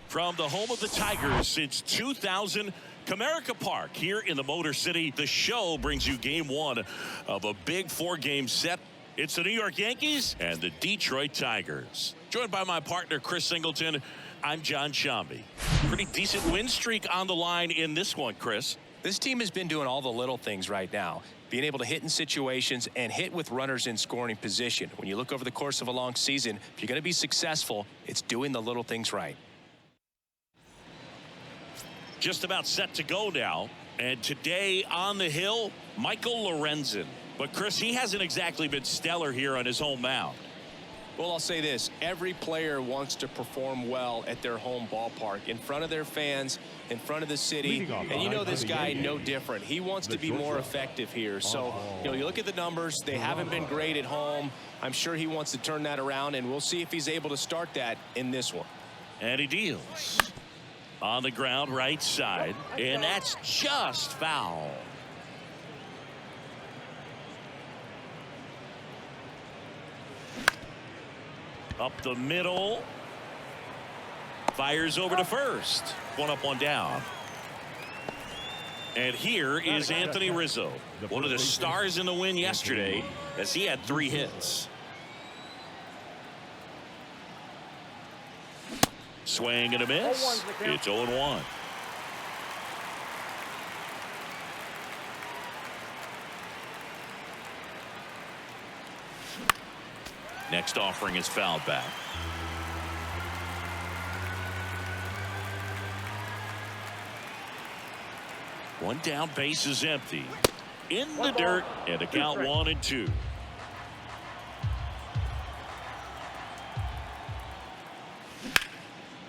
From the home of the Tigers since 2000, Comerica Park here in the Motor City, the show brings you game one of a big four-game set. It's the New York Yankees and the Detroit Tigers. Joined by my partner, Chris Singleton, I'm John Shambi. Pretty decent win streak on the line in this one, Chris. This team has been doing all the little things right now, being able to hit in situations and hit with runners in scoring position. When you look over the course of a long season, if you're going to be successful, it's doing the little things right. Just about set to go now. And today on the hill, Michael Lorenzen. But, Chris, he hasn't exactly been stellar here on his home mound. Well, I'll say this. Every player wants to perform well at their home ballpark, in front of their fans, in front of the city. And you know this guy no different. He wants to be more effective here. So, you look at the numbers. They haven't been great at home. I'm sure he wants to turn that around, and we'll see if he's able to start that in this one. And he deals. On the ground, right side. And that's just foul. Up the middle. Fires over to first. One up, one down. And here is Anthony Rizzo, one of the stars in the win yesterday, as he had 3 hits. Swing and a miss. It's 0-1. Next offering is fouled back. One down, base is empty. In the dirt, and a count 1-2.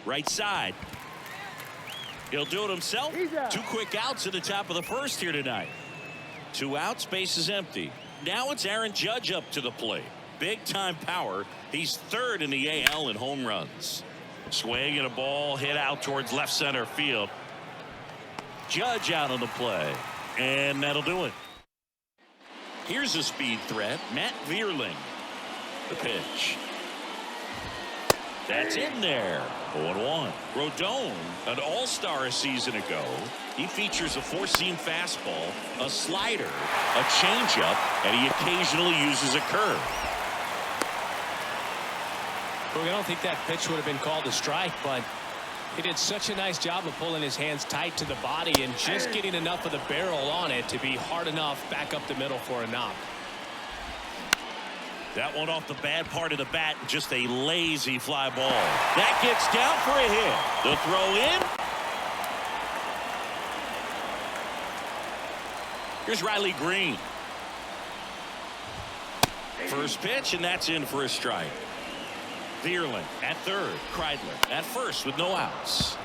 Right side. He'll do it himself. 2 quick outs at the top of the first here tonight. 2 outs, base is empty. Now it's Aaron Judge up to the plate. Big time power. He's 3rd in the AL in home runs. Swing and a ball hit out towards left center field. Judge out on the play, and that'll do it. Here's a speed threat, Matt Vierling. The pitch. That's in there. 0-1. Rodon, an all-star a season ago. He features a 4-seam fastball, a slider, a changeup, and he occasionally uses a curve. Well, I don't think that pitch would have been called a strike, but he did such a nice job of pulling his hands tight to the body and just getting enough of the barrel on it to be hard enough back up the middle for a knock. That one off the bad part of the bat, just a lazy fly ball. That gets down for a hit. The throw in. Here's Riley Green. First pitch, and that's in for a strike. Vierling at 3rd. Kreidler at 1st with no outs.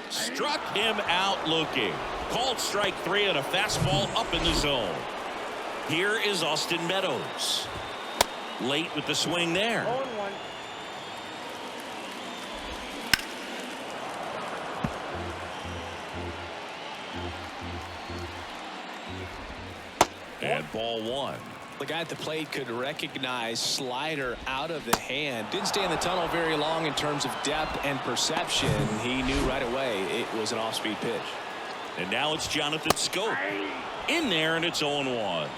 Struck him out looking. Called strike 3 and a fastball up in the zone. Here is Austin Meadows. Late with the swing there. 0-1. And ball 1. The guy at the plate could recognize slider out of the hand. Didn't stay in the tunnel very long in terms of depth and perception. He knew right away it was an off-speed pitch. And now it's Jonathan Scope. In there, and it's 0-1.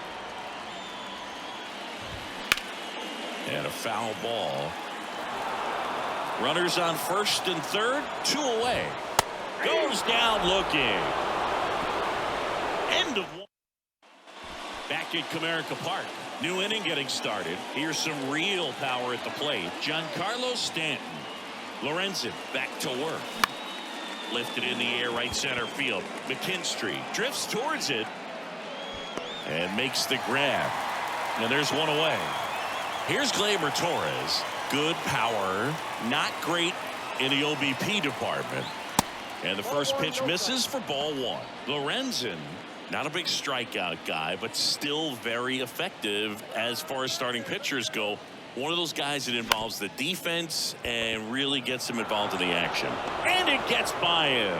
And a foul ball. Runners on 1st and 3rd. 2 away. Goes down looking. End of 1. Back at Comerica Park. New inning getting started. Here's some real power at the plate. Giancarlo Stanton. Lorenzen back to work. Lifted in the air right center field. McKinstry drifts towards it and makes the grab. And there's one away. Here's Gleyber Torres. Good power. Not great in the OBP department. And the first pitch misses for ball 1. Lorenzen, not a big strikeout guy, but still very effective as far as starting pitchers go. One of those guys that involves the defense and really gets him involved in the action. And it gets by him.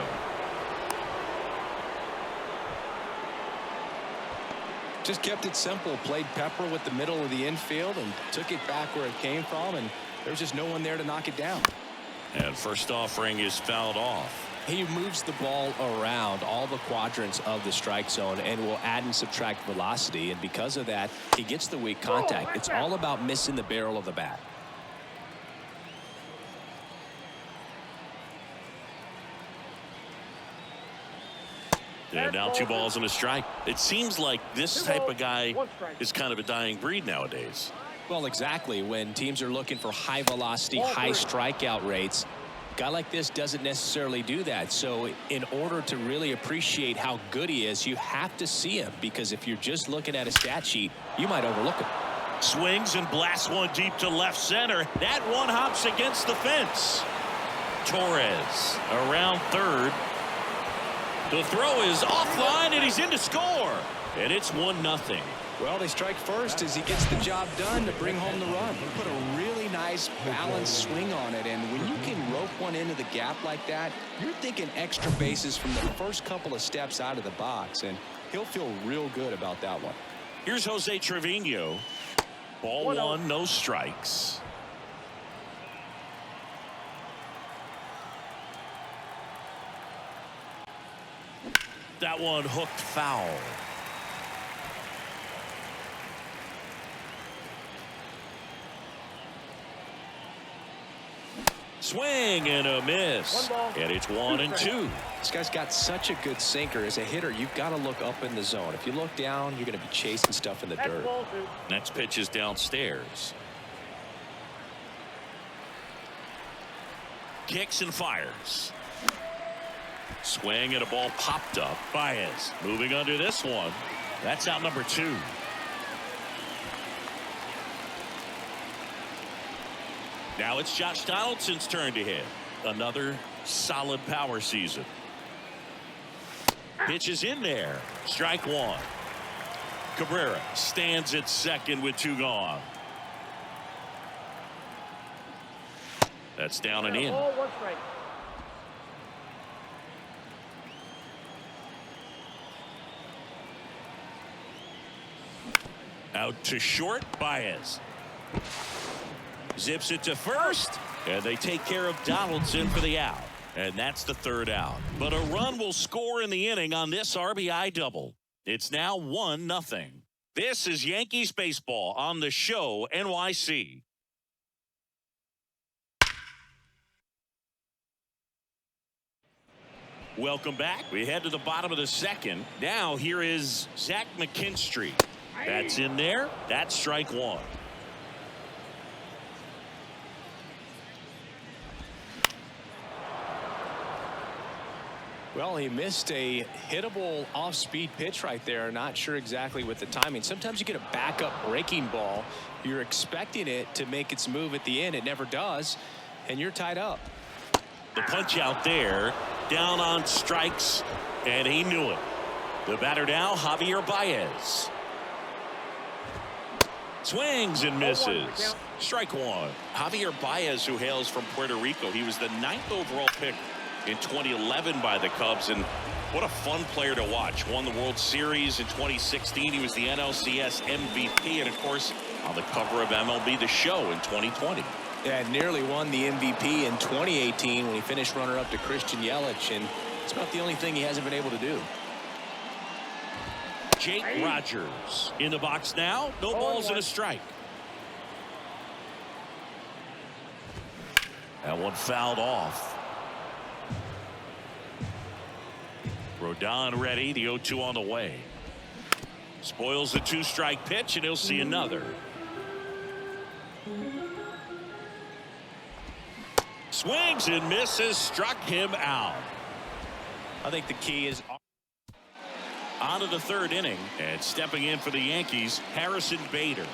Just kept it simple, played pepper with the middle of the infield and took it back where it came from, and there's just no one there to knock it down. And first offering is fouled off. He moves the ball around all the quadrants of the strike zone and will add and subtract velocity, and because of that, he gets the weak contact. It's all about missing the barrel of the bat. And now 2 balls and a strike. It seems like this type of guy is kind of a dying breed nowadays. Well, exactly. When teams are looking for high velocity, high strikeout rates, a guy like this doesn't necessarily do that. So in order to really appreciate how good he is, you have to see him, because if you're just looking at a stat sheet, you might overlook him. Swings and blasts one deep to left center. That one hops against the fence. Torres around third. The throw is offline, and he's in to score. And it's 1-0. Well, they strike first as he gets the job done to bring home the run. He put a really nice balanced swing on it, and when you can rope one into the gap like that, you're thinking extra bases from the first couple of steps out of the box, and he'll feel real good about that one. Here's Jose Trevino. Ball 1, no strikes. That one hooked foul. Swing and a miss. And it's 1-2. This guy's got such a good sinker. As a hitter, you've got to look up in the zone. If you look down, you're going to be chasing stuff in the dirt. Next pitch is downstairs. Kicks and fires. Swing and a ball popped up. Baez moving under this one. That's out number 2. Now it's Josh Donaldson's turn to hit. Another solid power season. Pitch is in there. Strike 1. Cabrera stands at second with 2 gone. That's down and in. Out to short. Baez zips it to first, and they take care of Donaldson for the out. And that's the 3rd out. But a run will score in the inning on this RBI double. It's now 1-0. This is Yankees baseball on the show NYC. Welcome back. We head to the bottom of the 2nd. Now here is Zach McKinstry. That's in there. That's strike 1. Well, he missed a hittable off-speed pitch right there. Not sure exactly with the timing. Sometimes you get a backup breaking ball. You're expecting it to make its move at the end. It never does, and you're tied up. The punch out there, down on strikes, and he knew it. The batter now, Javier Baez. Swings and misses. Strike 1. Javier Baez, who hails from Puerto Rico, he was the 9th overall pick in 2011 by the Cubs, and what a fun player to watch. Won the World Series in 2016. He was the NLCS MVP, and of course on the cover of MLB The Show in 2020. Yeah, nearly won the MVP in 2018 when he finished runner-up to Christian Yelich, and it's about the only thing he hasn't been able to do. Jake Rogers in the box now. No balls and a strike. That one fouled off. Rodon ready. The 0-2 on the way. Spoils the 2-strike pitch, and he'll see another. Swings and misses. Struck him out. I think the key is on to the 3rd inning, and stepping in for the Yankees, Harrison Bader.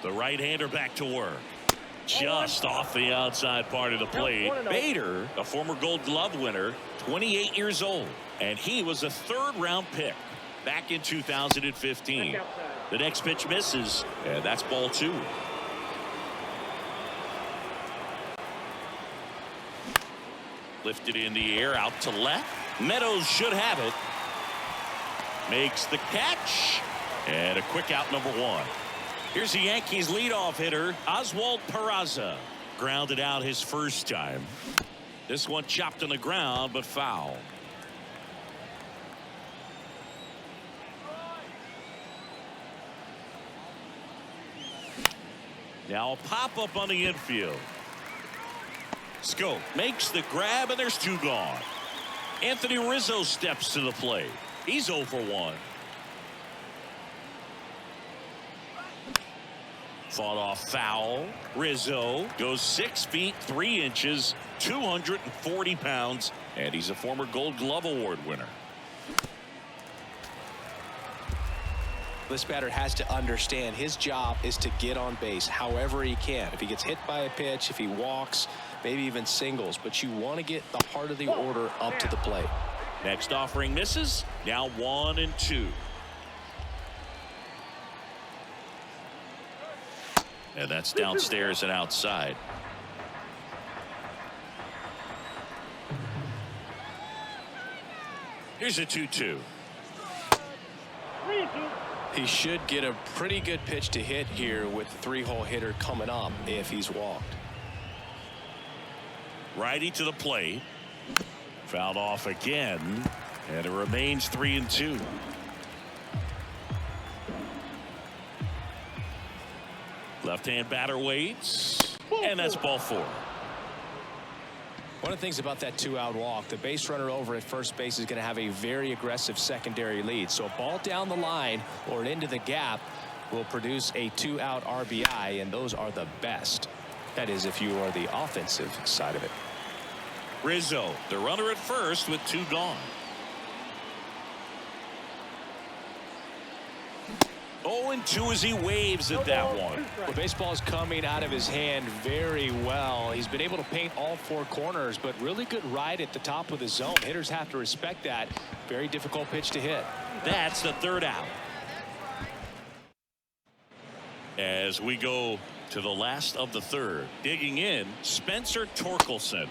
The right-hander back to work. Just off the outside part of the plate. Bader, a former Gold Glove winner, 28 years old, and he was a 3rd-round pick back in 2015. The next pitch misses, and that's ball 2. Lifted in the air, out to left. Meadows should have it. makes the catch. And a quick out, number one. Here's the Yankees leadoff hitter, Oswald Peraza. Grounded out his first time. This one chopped on the ground, but foul. Now a pop-up on the infield. Scope makes the grab, and there's two gone. Anthony Rizzo steps to the plate. He's 0 for 1. Fought off foul. Rizzo goes 6 feet 3 inches, 240 pounds, and he's a former Gold Glove Award winner. This batter has to understand his job is to get on base however he can. If he gets hit by a pitch, if he walks, maybe even singles, but you want to get the heart of the order up to the plate. Next offering misses. Now 1-2. And that's downstairs and outside. Here's a 2-2. He should get a pretty good pitch to hit here with the 3-hole hitter coming up if he's walked. Righty to the plate. Fouled off again, and it remains 3-2. Left-hand batter waits, and that's ball 4. One of the things about that 2-out walk, the base runner over at first base is going to have a very aggressive secondary lead. So a ball down the line or into the gap will produce a 2-out RBI, and those are the best. That is, if you are the offensive side of it. Rizzo, the runner at first with 2 gone. 0-2 as he waves at that one. Well, baseball is coming out of his hand very well. He's been able to paint all 4 corners, but really good ride at the top of the zone. Hitters have to respect that. Very difficult pitch to hit. That's the 3rd out. As we go to the last of the 3rd, digging in, Spencer Torkelson.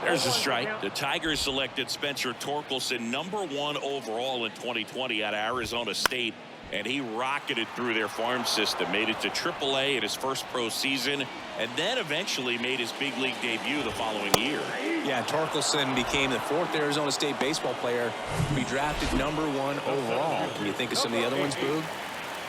There's a strike. The Tigers selected Spencer Torkelson #1 overall in 2020 out of Arizona State, and he rocketed through their farm system, made it to AAA in his first pro season, and then eventually made his big league debut the following year. Yeah, Torkelson became the 4th Arizona State baseball player to be drafted #1 overall. Can you think of some of the other ones, Boog?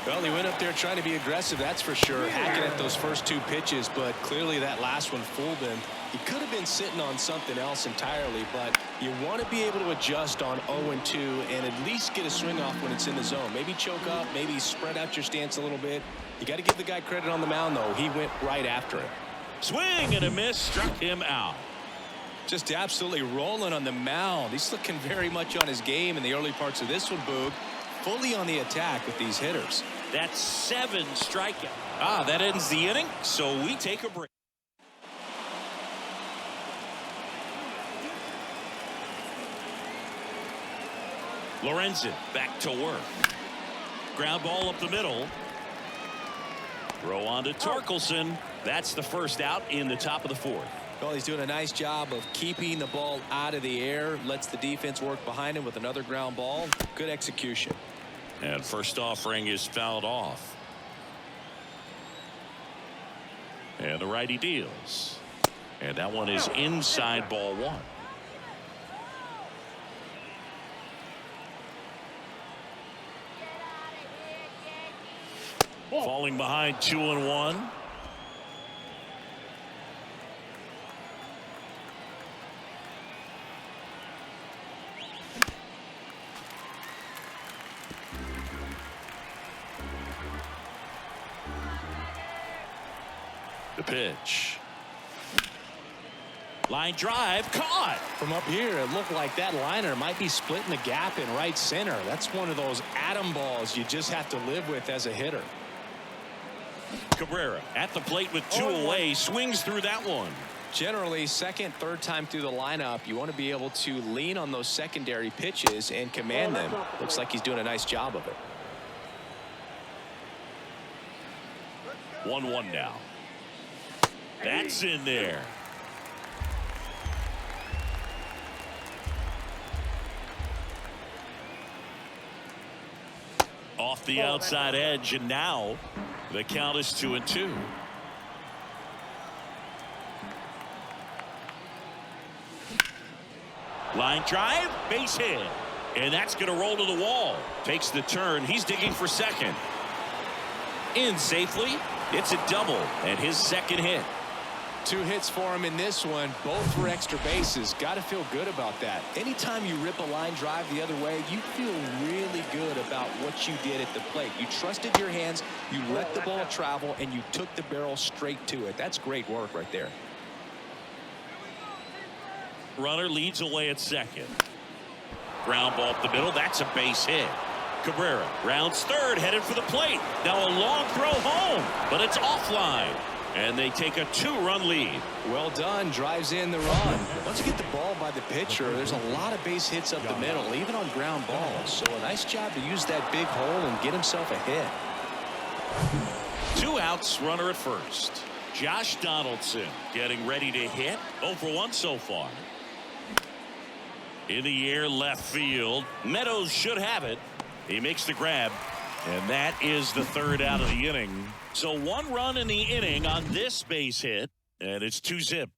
Well, he went up there trying to be aggressive, that's for sure, hacking at those first 2 pitches, but clearly that last one fooled him. He could have been sitting on something else entirely, but you want to be able to adjust on 0-2 and at least get a swing off when it's in the zone. Maybe choke up, maybe spread out your stance a little bit. You got to give the guy credit on the mound, though. He went right after it. Swing and a miss, struck him out. Just absolutely rolling on the mound. He's looking very much on his game in the early parts of this one, Boog. Fully on the attack with these hitters. That's 7 strikeouts. That ends the inning, so we take a break. Lorenzen back to work. Ground ball up the middle. Throw on to Torkelson. That's the 1st out in the top of the 4th. Well, he's doing a nice job of keeping the ball out of the air. Lets the defense work behind him with another ground ball. Good execution. And first offering is fouled off. And the righty deals. And that one is inside ball 1. Falling behind 2-1. The pitch. Line drive caught. From up here, it looked like that liner might be splitting the gap in right center. That's one of those atom balls you just have to live with as a hitter. Cabrera at the plate with 2 away, swings through that one. Generally, 2nd, 3rd time through the lineup, you want to be able to lean on those secondary pitches and command them. Looks like he's doing a nice job of it. 1-1 now. That's in there. Off the outside edge, and now the count is 2-2. Line drive, base hit. And that's going to roll to the wall. Takes the turn. He's digging for second. In safely. It's a double and his second hit. 2 hits for him in this one, both for extra bases. Got to feel good about that. Anytime you rip a line drive the other way, you feel really good about what you did at the plate. You trusted your hands, you let the ball travel, and you took the barrel straight to it. That's great work right there. Runner leads away at second. Ground ball up the middle. That's a base hit. Cabrera rounds third, headed for the plate. Now a long throw home, but it's offline. And they take a 2-run lead. Well done. Drives in the run. Once you get the ball by the pitcher, there's a lot of base hits up the middle, even on ground balls. So a nice job to use that big hole and get himself a hit. 2 outs, runner at first. Josh Donaldson getting ready to hit. 0 for 1 so far. In the air, left field. Meadows should have it. He makes the grab. And that is the 3rd out of the inning. So 1 run in the inning on this base hit, and it's 2-zip.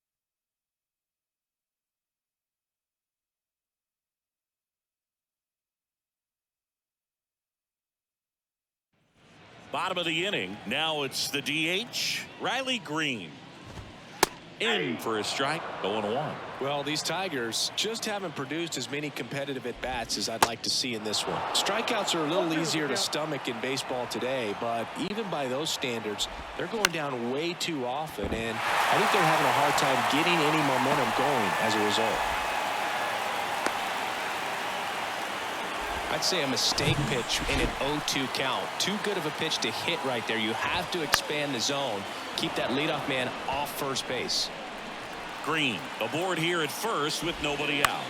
Bottom of the inning. Now it's the DH, Riley Green. In for a strike, 0-1. Well, these Tigers just haven't produced as many competitive at-bats as I'd like to see in this one. Strikeouts are a little easier to stomach in baseball today, but even by those standards, they're going down way too often, and I think they're having a hard time getting any momentum going as a result. I'd say a mistake pitch in an 0-2 count. Too good of a pitch to hit right there. You have to expand the zone. Keep that leadoff man off first base. Green aboard here at first with nobody out.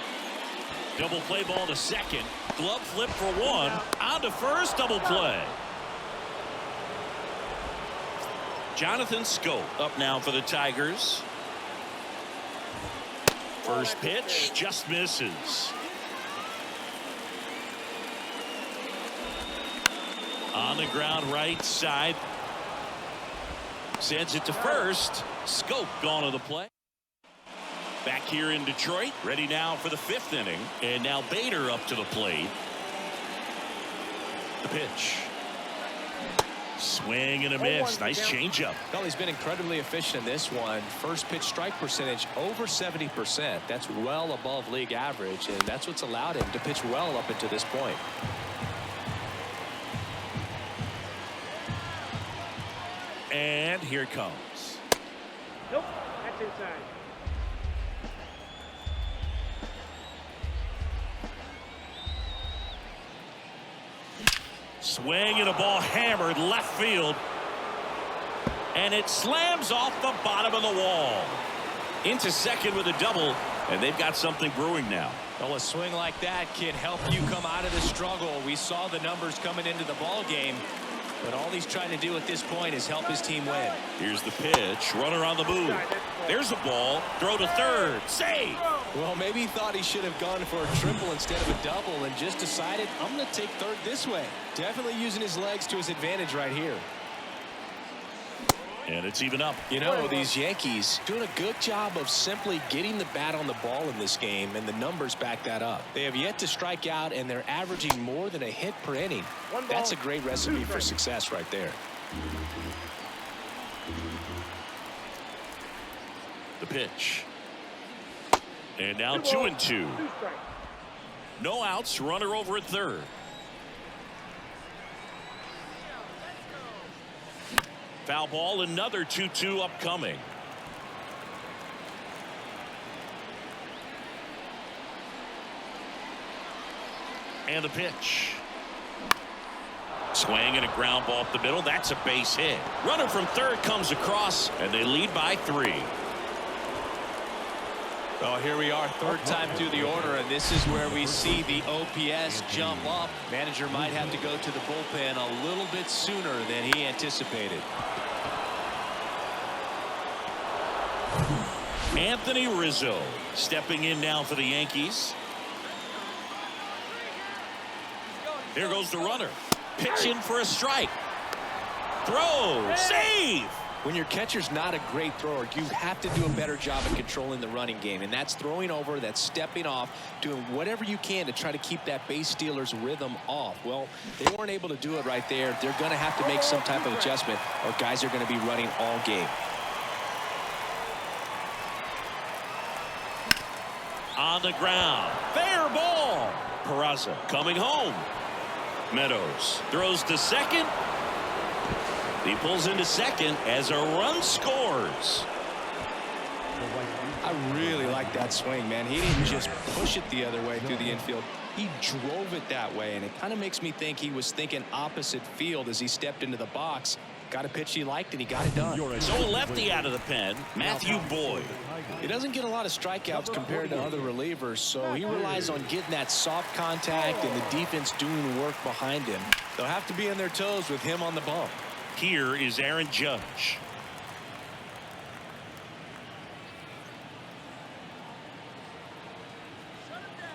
Double play ball to second. Glove flip for 1. On to first, double play. Jonathan Scope up now for the Tigers. First pitch just misses. On the ground right side. Sends it to first. Scope gone to the play. Back here in Detroit. Ready now for the 5th inning. And now Bader up to the plate. The pitch. Swing and a miss. Nice changeup. Well, he's been incredibly efficient in this one. First pitch strike percentage over 70%. That's well above league average, and that's what's allowed him to pitch well up until this point. And here it comes. Nope, that's inside. Swing and a ball hammered left field. And it slams off the bottom of the wall. Into second with a double. And they've got something brewing now. Well, a swing like that can help you come out of the struggle. We saw the numbers coming into the ball game. But all he's trying to do at this point is help his team win. Here's the pitch. Runner on the move. There's a ball. Throw to third. Save. Well, maybe he thought he should have gone for a triple instead of a double and just decided, I'm going to take third this way. Definitely using his legs to his advantage right here. And it's even up. You know, these Yankees doing a good job of simply getting the bat on the ball in this game, and the numbers back that up. They have yet to strike out, and they're averaging more than a hit per inning. That's a great recipe for success right there. The pitch. And now 2-2. No outs. Runner over at third. Foul ball, another 2-2 upcoming. And the pitch. Swing and a ground ball up the middle. That's a base hit. Runner from third comes across, and they lead by 3. Well, here we are, third time through the order, and this is where we see the OPS jump up. Manager might have to go to the bullpen a little bit sooner than he anticipated. Anthony Rizzo stepping in now for the Yankees. Here goes the runner. Pitch in for a strike. Throw. Save. When your catcher's not a great thrower, you have to do a better job of controlling the running game. And that's throwing over, that's stepping off, doing whatever you can to try to keep that base stealer's rhythm off. Well, they weren't able to do it right there. They're going to have to make some type of adjustment, or guys are going to be running all game. On the ground. Fair ball. Peraza coming home. Meadows throws to second. He pulls into second as a run scores. I really like that swing, man. He didn't just push it the other way through the infield. He drove it that way, and it kind of makes me think he was thinking opposite field as he stepped into the box. Got a pitch he liked, and he got it done. So a lefty out of the pen, Matthew Boyd. He doesn't get a lot of strikeouts compared to other relievers, so he relies on getting that soft contact and the defense doing work behind him. They'll have to be on their toes with him on the bump. Here is Aaron Judge.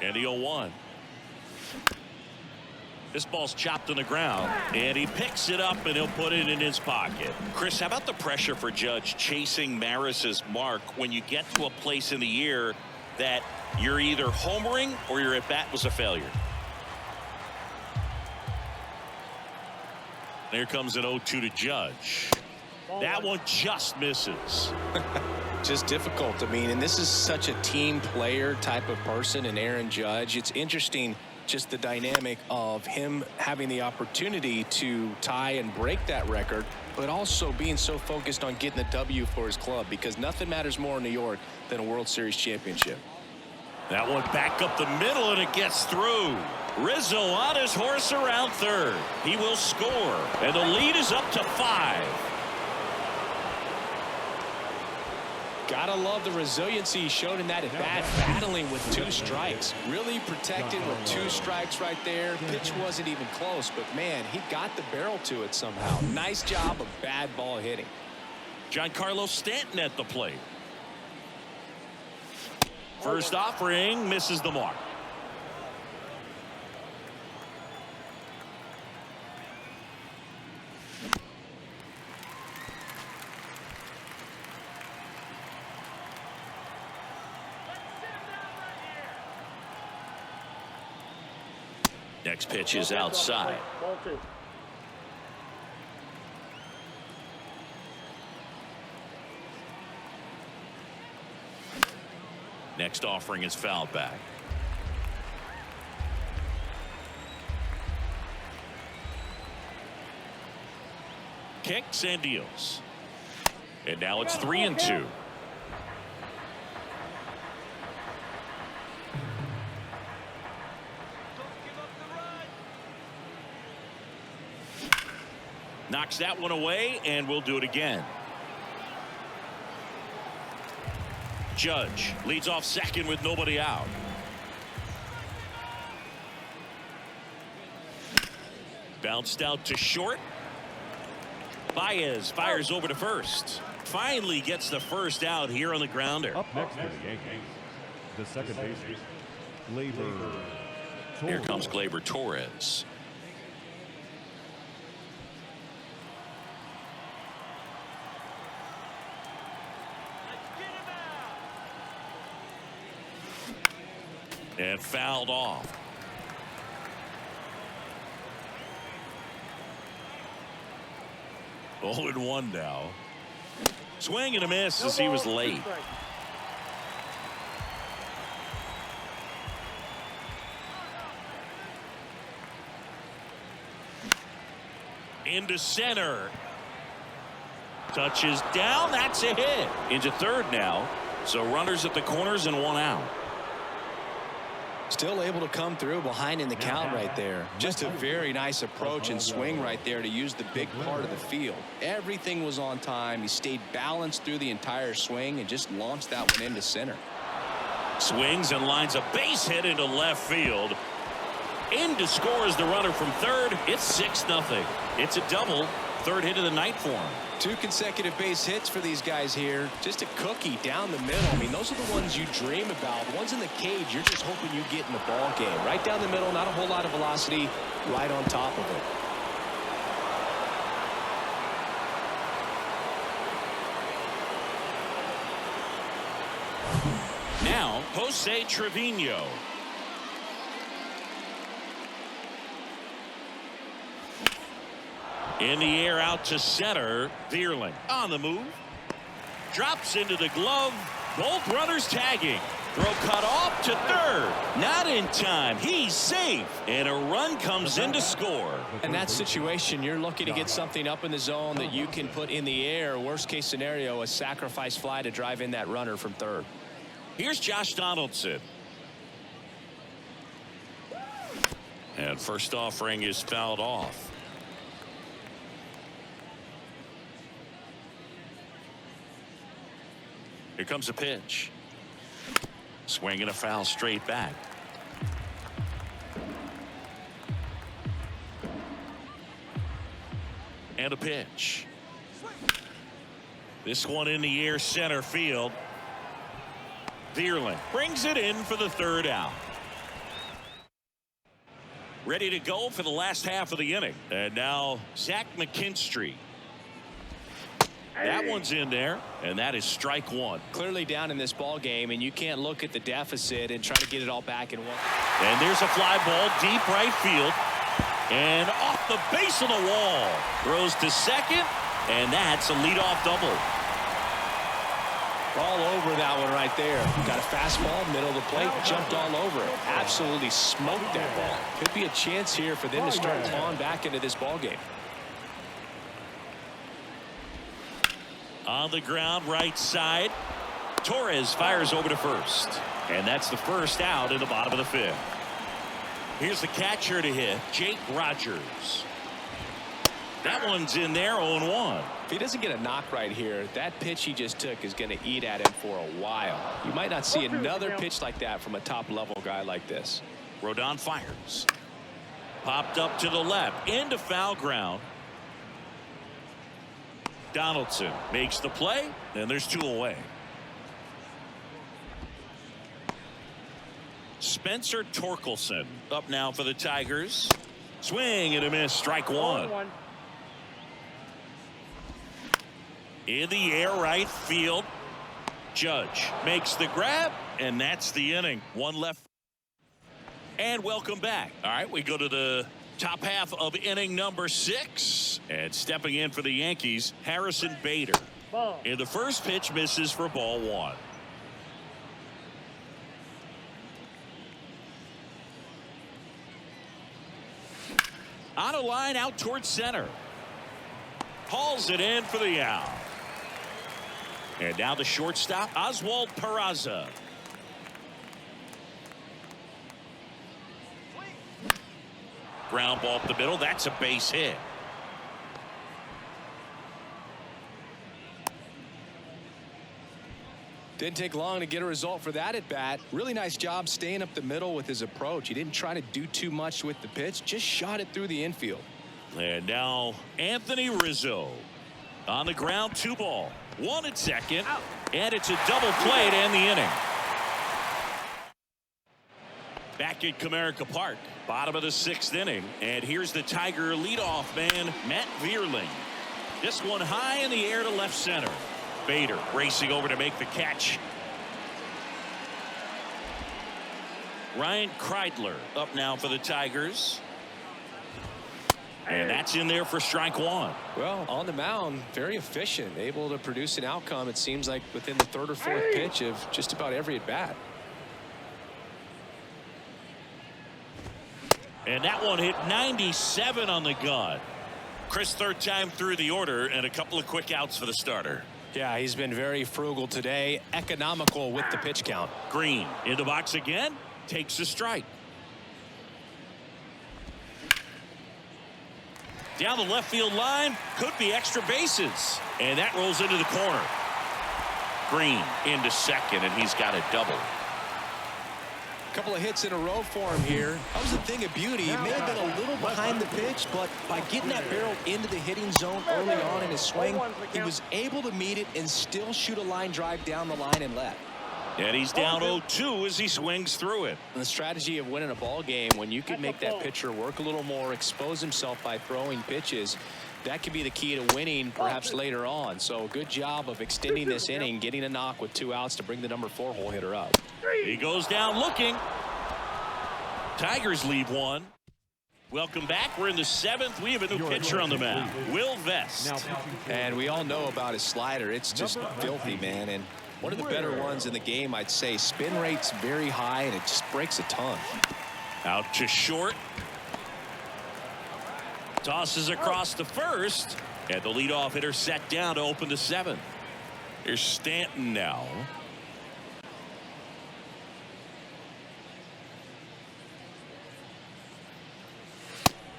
And the 0-1. This ball's chopped on the ground, and he picks it up, and he'll put it in his pocket. Chris, how about the pressure for Judge chasing Maris's mark when you get to a place in the year that you're either homering or your at-bat was a failure? There comes an 0-2 to Judge. That one just misses. Just difficult. I mean, and this is such a team player type of person in Aaron Judge. It's interesting just the dynamic of him having the opportunity to tie and break that record, but also being so focused on getting the W for his club, because nothing matters more in New York than a World Series championship. That one back up the middle, and it gets through. Rizzo on his horse around third. He will score, and the lead is up to 5. Gotta love the resiliency he showed in that at bat, battling with 2 strikes. Really protected with 2 strikes right there. Pitch wasn't even close, but man, he got the barrel to it somehow. Nice job of bad ball hitting. Giancarlo Stanton at the plate. First offering misses the mark. Next pitch is outside. Ball 2. Next offering is fouled back. Kicks and deals. And now it's 3-2. Knocks that one away, and we'll do it again. Judge leads off second with nobody out. Bounced out to short. Baez fires over to first. Finally gets the first out here on the grounder. Up next for the Yankees, the second baseman, Gleyber. Here comes Gleyber Torres. And fouled off. Oh, and 1 now. Swing and a miss as he was late. Into center. Touches down. That's a hit. Into third now. So runners at the corners and 1 out. Still able to come through behind in the count right there. Just a very nice approach and swing right there to use the big part of the field. Everything was on time. He stayed balanced through the entire swing and just launched that one into center. Swings and lines a base hit into left field. In to score is the runner from third. It's 6-0. It's a double. Third hit of the night for him. 2 consecutive base hits for these guys here. Just a cookie down the middle. I mean, those are the ones you dream about. The ones in the cage, you're just hoping you get in the ball game. Right down the middle, not a whole lot of velocity, right on top of it. Jose Trevino. In the air out to center. Vierling on the move. Drops into the glove. Both runners tagging. Throw cut off to third. Not in time. He's safe. And a run comes in to score. In that situation, you're looking to get something up in the zone that you can put in the air. Worst case scenario, a sacrifice fly to drive in that runner from third. Here's Josh Donaldson. And first offering is fouled off. Here comes a pitch. Swing and a foul straight back. And a pitch. This one in the air center field. Vierling brings it in for the third out. Ready to go for the last half of the inning. And now Zach McKinstry. That one's in there, and that is strike one. Clearly down in this ball game, and you can't look at the deficit and try to get it all back in one. And there's a fly ball deep right field, and off the base of the wall. Throws to second, and that's a leadoff double. All over that one right there. Got a fastball, middle of the plate, jumped all over it. Absolutely smoked that ball. Could be a chance here for them to start clawing back into this ball game. On the ground, right side. Torres fires over to first. And that's the first out in the bottom of the fifth. Here's the catcher to hit, Jake Rogers. That one's in there, 0-1. If he doesn't get a knock right here, that pitch he just took is going to eat at him for a while. You might not see another pitch like that from a top-level guy like this. Rodon fires. Popped up to the left, into foul ground. Donaldson makes the play, and there's two away. Spencer Torkelson up now for the Tigers. Swing and a miss, strike one. In the air right field. Judge makes the grab, and that's the inning. One left. And welcome back. All right, we go to the top half of inning number 6, and stepping in for the Yankees, Harrison Bader. In the first pitch, misses for ball 1. On a line out towards center. Hauls it in for the out. And now the shortstop, Oswald Peraza. Ground ball up the middle. That's a base hit. Didn't take long to get a result for that at bat. Really nice job staying up the middle with his approach. He didn't try to do too much with the pitch, just shot it through the infield. And now Anthony Rizzo on the ground, 2 ball, 1 at second, and it's a double play to end the inning. Back at Comerica Park, bottom of the 6th inning, and here's the Tiger leadoff man, Matt Vierling. This one high in the air to left center. Bader racing over to make the catch. Ryan Kreidler up now for the Tigers. And that's in there for strike 1. Well, on the mound, very efficient, able to produce an outcome, it seems like, within the 3rd or 4th pitch of just about every at bat. And that one hit 97 on the gun. Chris, 3rd time through the order, and a couple of quick outs for the starter. Yeah, he's been very frugal today, economical with the pitch count. Green in the box again, takes a strike. Down the left field line, could be extra bases. And that rolls into the corner. Green into second, and he's got a double. A couple of hits in a row for him here. That was a thing of beauty. He may have been a little behind the pitch, but by getting that barrel into the hitting zone early on in his swing, he was able to meet it and still shoot a line drive down the line and left. And he's down 0-2 as he swings through it. The strategy of winning a ball game, when you can make that pitcher work a little more, expose himself by throwing pitches, that could be the key to winning perhaps later on. So good job of extending this inning, getting a knock with 2 outs to bring the number 4 hole hitter up. He goes down looking. Tigers leave 1. Welcome back. We're in the 7th. We have a new pitcher on the mound, Will Vest. And we all know about his slider. It's just filthy, man. And one of the better ones in the game, I'd say. Spin rate's very high, and it just breaks a ton. Out to short. Tosses across the first. And the leadoff hitter set down to open the 7th. Here's Stanton now.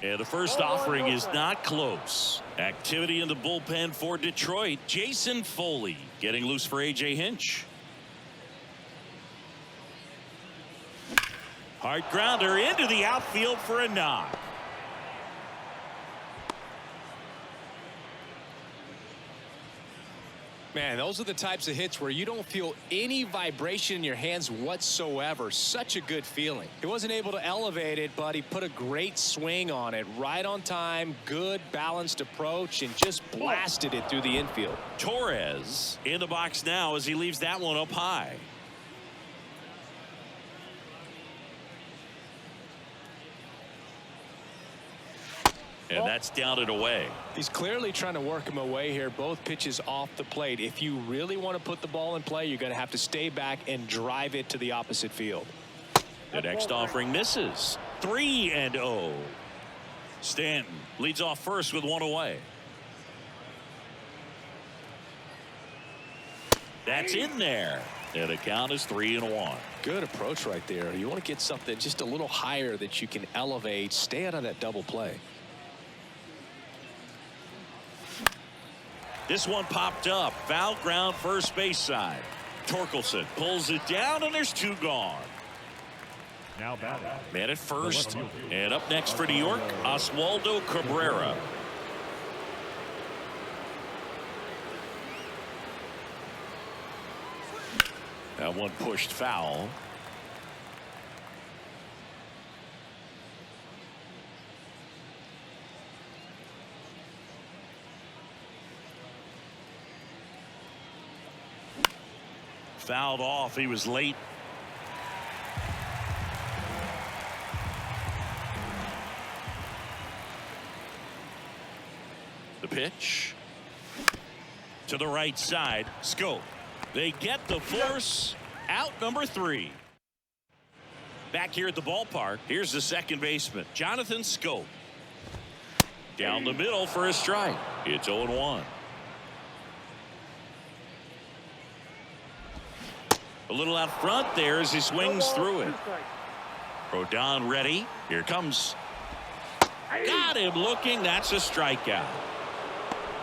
And the first offering is not close. Activity in the bullpen for Detroit. Jason Foley getting loose for A.J. Hinch. Hard grounder into the outfield for a knock. Man, those are the types of hits where you don't feel any vibration in your hands whatsoever. Such a good feeling. He wasn't able to elevate it, but he put a great swing on it. Right on time, good balanced approach, and just blasted it through the infield. Torres in the box now as he leaves that one up high. And that's down and away. He's clearly trying to work him away here. Both pitches off the plate. If you really want to put the ball in play, you're going to have to stay back and drive it to the opposite field. The next offering misses. 3-0. Stanton leads off first with 1 away. That's in there. And the count is 3-1. Good approach right there. You want to get something just a little higher that you can elevate. Stay out of that double play. This one popped up. Foul ground first base side. Torkelson pulls it down, and there's 2 gone. Now batting. Man at first. And up next for New York, Oswaldo Cabrera. That one pushed foul. Fouled off. He was late. The pitch to the right side. Scope. They get the force. Out number 3. Back here at the ballpark. Here's the second baseman, Jonathan Scope. Down the middle for a strike. It's 0-1. A little out front there as he swings through it. Rodon ready. Here comes. Got him looking. That's a strikeout.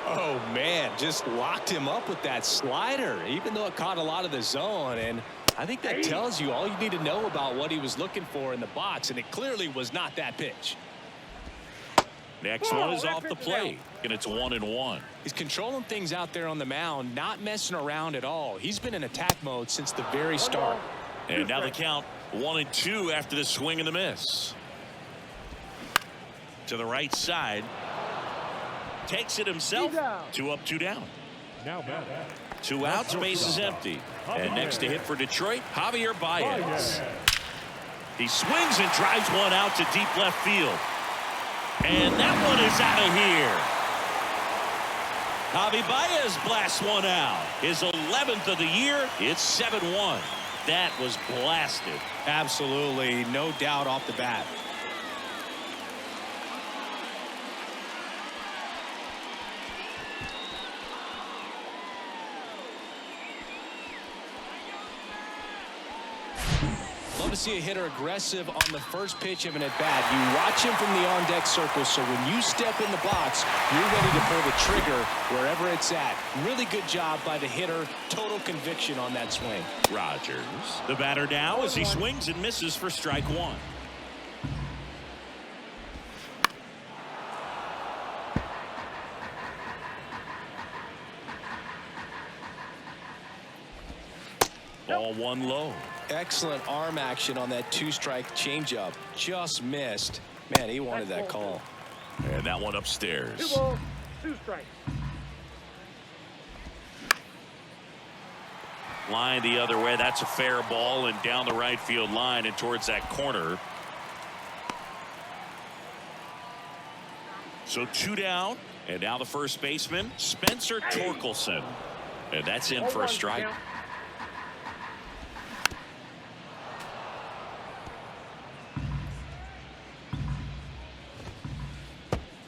Oh, man, just locked him up with that slider, even though it caught a lot of the zone. And I think that tells you all you need to know about what he was looking for in the box, and it clearly was not that pitch. Next one is off the plate, and it's 1-1. He's controlling things out there on the mound, not messing around at all. He's been in attack mode since the very start. And now the count 1-2 after the swing and the miss. To the right side. Takes it himself. 2 up, 2 down. Now batting. 2 outs, base is empty. And next to hit for Detroit, Javier Baez. He swings and drives one out to deep left field. And that one is out of here. Javi Baez blasts one out. His 11th of the year. It's 7-1. That was blasted. Absolutely, no doubt off the bat. Love to see a hitter aggressive on the first pitch of an at-bat. You watch him from the on-deck circle, so when you step in the box, you're ready to pull the trigger wherever it's at. Really good job by the hitter. Total conviction on that swing. Rogers, the batter now as he swings and misses for strike 1. Ball 1 low. Excellent arm action on that 2-strike changeup. Just missed. Man, he wanted that call. And that one upstairs. 2 strikes. Line the other way. That's a fair ball and down the right field line and towards that corner. So 2 down, and now the first baseman, Spencer Torkelson. And that's in for a strike.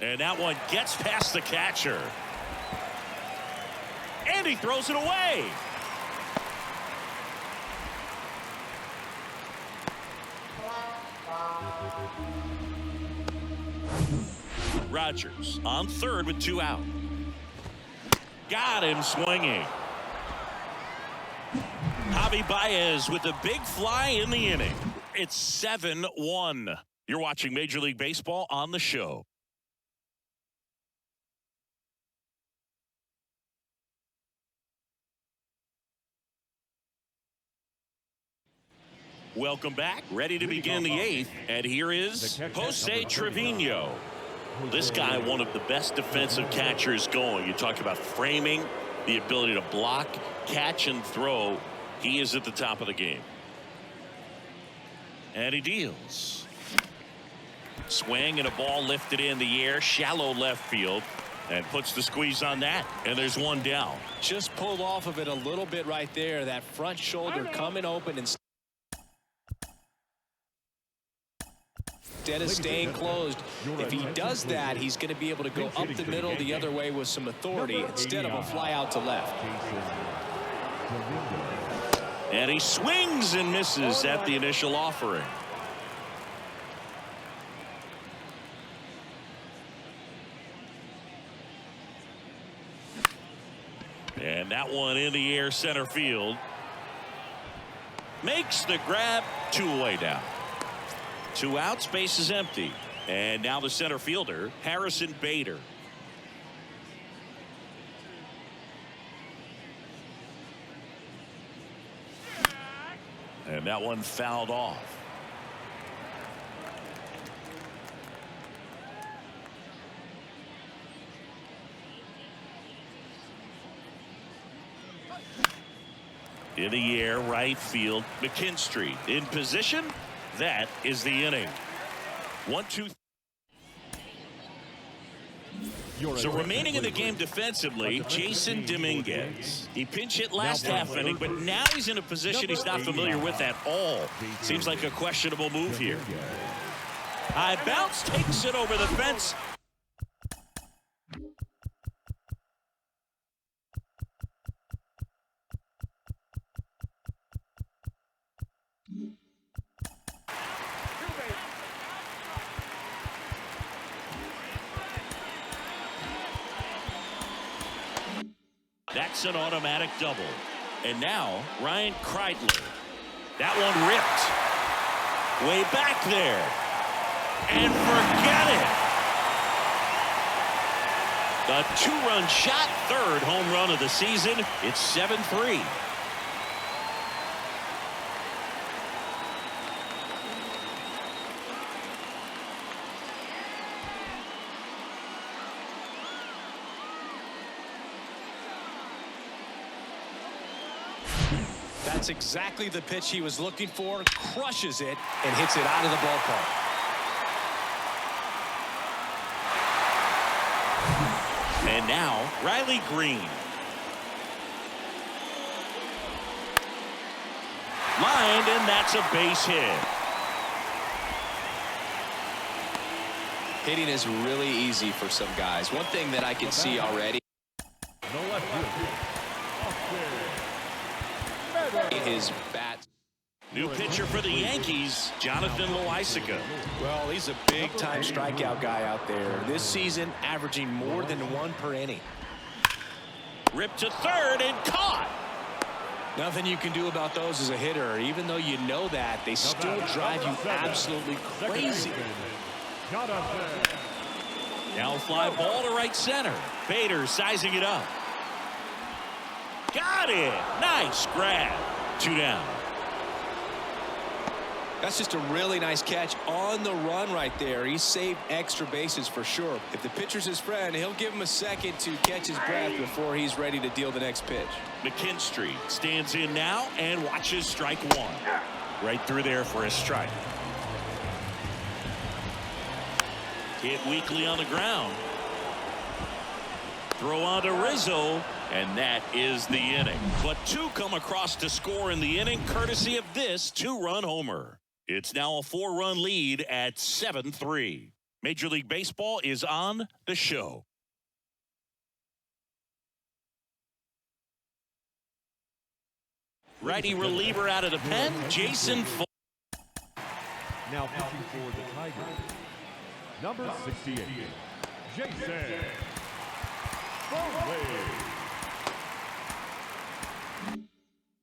And that one gets past the catcher. And he throws it away. Rogers on third with 2 out. Got him swinging. Javier Baez with a big fly in the inning. It's 7-1. You're watching Major League Baseball on the show. Welcome back. Ready to begin the 8th. And here is Jose Trevino. This guy, one of the best defensive catchers going. You talk about framing, the ability to block, catch, and throw. He is at the top of the game. And he deals. Swing and a ball lifted in the air, shallow left field, and puts the squeeze on that. And there's 1 down. Just pulled off of it a little bit right there. That front shoulder coming open and instead of staying closed. If he does that, he's going to be able to go up the middle the other way with some authority instead of a fly out to left. And he swings and misses at the initial offering. And that one in the air center field. Makes the grab, 2 away down. 2 outs, base is empty. And now the center fielder, Harrison Bader. And that one fouled off. In the air, right field, McKinstry in position. That is the inning. 1-2. So remaining in the game defensively, Jason Dominguez. He pinch hit last half inning, but now he's in a position he's not familiar with at all. Seems like a questionable move here. High bounce, takes it over the fence. That's an automatic double. And now Ryan Kreidler. That one ripped. Way back there. And forget it. The 2-run shot, 3rd home run of the season. It's 7-3. That's exactly the pitch he was looking for. Crushes it and hits it out of the ballpark. And now Riley Green. Lined, and that's a base hit. Hitting is really easy for some guys. One thing that I can see already. His bat. New pitcher for the Yankees, Jonathan Loaisiga. Well, he's a big-time strikeout guy out there. This season, averaging more than 1 per inning. Ripped to third and caught. Nothing you can do about those as a hitter. Even though you know that, they still drive you absolutely crazy. Now fly ball to right center. Bader sizing it up. Got it. Nice grab. 2 down. That's just a really nice catch on the run right there. He saved extra bases for sure. If the pitcher's his friend, he'll give him a second to catch his breath before he's ready to deal the next pitch. McKinstry stands in now and watches strike one. Right through there for a strike. Hit weakly on the ground. Throw on to Rizzo, and that is the inning. But two come across to score in the inning, courtesy of this two-run homer. It's now a 4-run lead at 7-3. Major League Baseball is on the show. Righty reliever out of the pen, Jason. Now pitching for the Tigers, number 68, Jason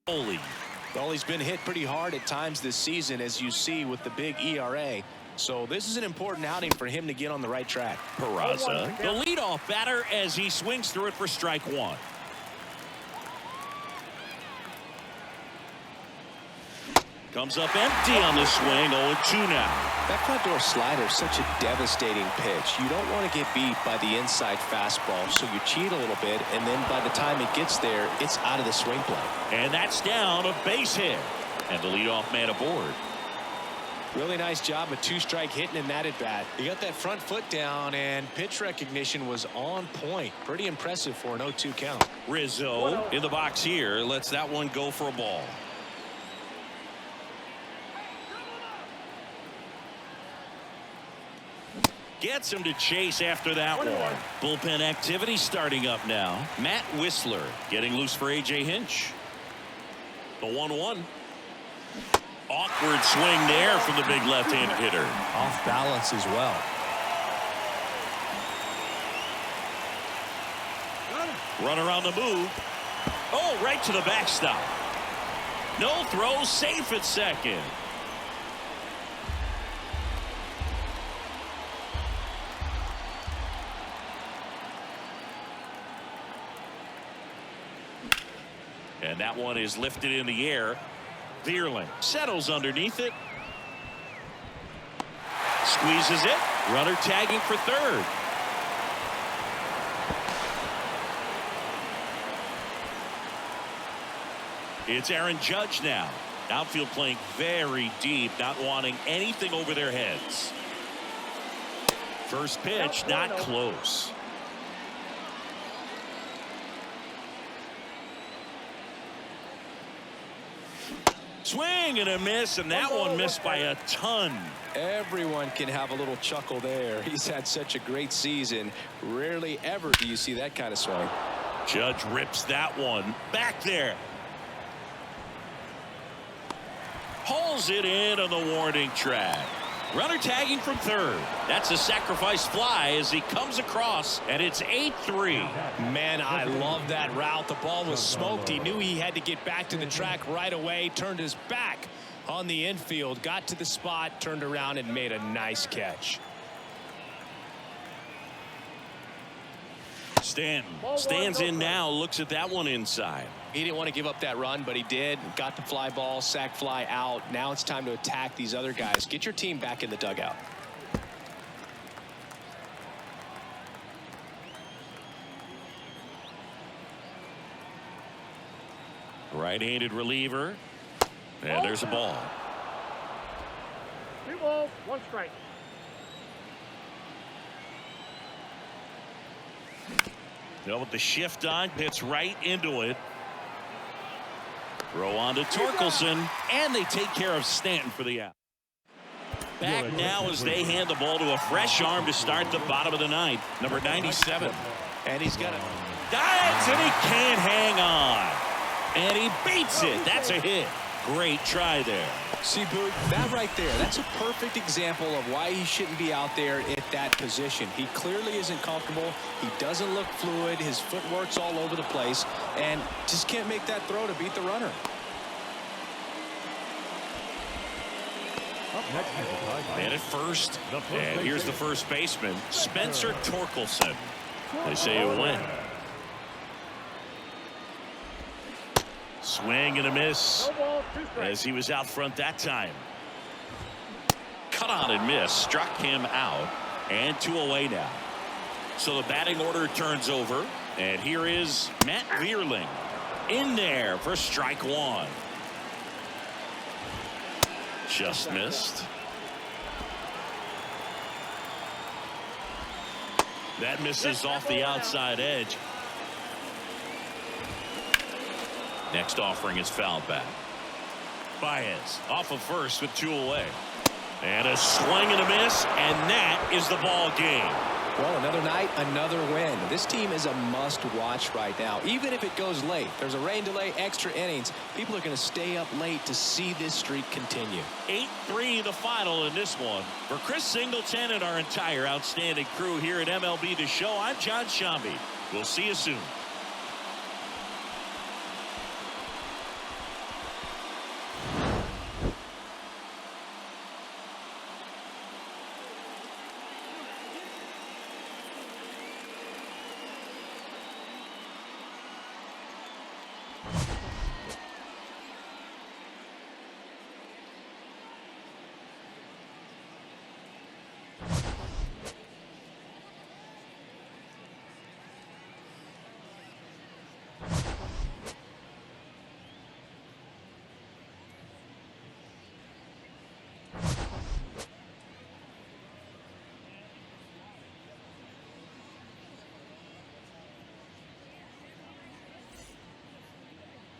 Foley. Well, he's been hit pretty hard at times this season, as you see with the big ERA. So this is an important outing for him to get on the right track. Peraza, the leadoff batter, as he swings through it for strike one. Comes up empty on the swing, 0-2 now. That front door slider is such a devastating pitch. You don't want to get beat by the inside fastball, so you cheat a little bit, and then by the time it gets there, it's out of the swing plane. And that's down, a base hit. And the leadoff man aboard. Really nice job, a two-strike hitting in that at bat. He got that front foot down, and pitch recognition was on point. Pretty impressive for an 0-2 count. Rizzo in the box here, lets that one go for a ball. Gets him to chase after that one. Bullpen activity starting up now. Matt Whistler getting loose for A.J. Hinch. The 1-1. Awkward swing there from the big left-hand hitter. Off balance as well. Runner on the move. Oh, right to the backstop. No throw, safe at second. And that one is lifted in the air. Vierling settles underneath it. Squeezes it. Runner tagging for third. It's Aaron Judge now. Outfield playing very deep, not wanting anything over their heads. First pitch, not close. Swing and a miss, and that one missed by a ton. Everyone can have a little chuckle there. He's had such a great season. Rarely ever do you see that kind of swing. Judge rips that one back there. Hauls it in on the warning track. Runner tagging from third. That's a sacrifice fly as he comes across, and it's 8-3. Man, I love that route. The ball was smoked. He knew he had to get back to the track right away. Turned his back on the infield. Got to the spot, turned around, and made a nice catch. Stanton stands in now, looks at that one inside. He didn't want to give up that run, but he did. Got the fly ball, sac fly out. Now it's time to attack these other guys. Get your team back in the dugout. Right-handed reliever. And there's a ball. 3 balls, 1 strike. With the shift on, hits right into it. Throw on to Torkelson, and they take care of Stanton for the out. Back now as they hand the ball to a fresh arm to start the bottom of the ninth. Number 97. And he's got a dives, and he can't hang on. And he beats it. That's a hit. Great try there. See, Boog, that right there, that's a perfect example of why he shouldn't be out there at that position. He clearly isn't comfortable. He doesn't look fluid. His footwork's all over the place, and just can't make that throw to beat the runner. And at first, and here's the first baseman, Spencer Torkelson. They say a win. Swing and a miss as he was out front that time. cut on and miss, struck him out, and 2 away now. So the batting order turns over, and here is Matt Vierling in there for strike 1. Just missed. That misses off the outside edge. Next offering is fouled back. Baez off of first with 2 away. And a swing and a miss, and that is the ball game. Well, another night, another win. This team is a must-watch right now. Even if it goes late, there's a rain delay, extra innings. People are going to stay up late to see this streak continue. 8-3 the final in this one. For Chris Singleton and our entire outstanding crew here at MLB The Show, I'm John Shambi. We'll see you soon.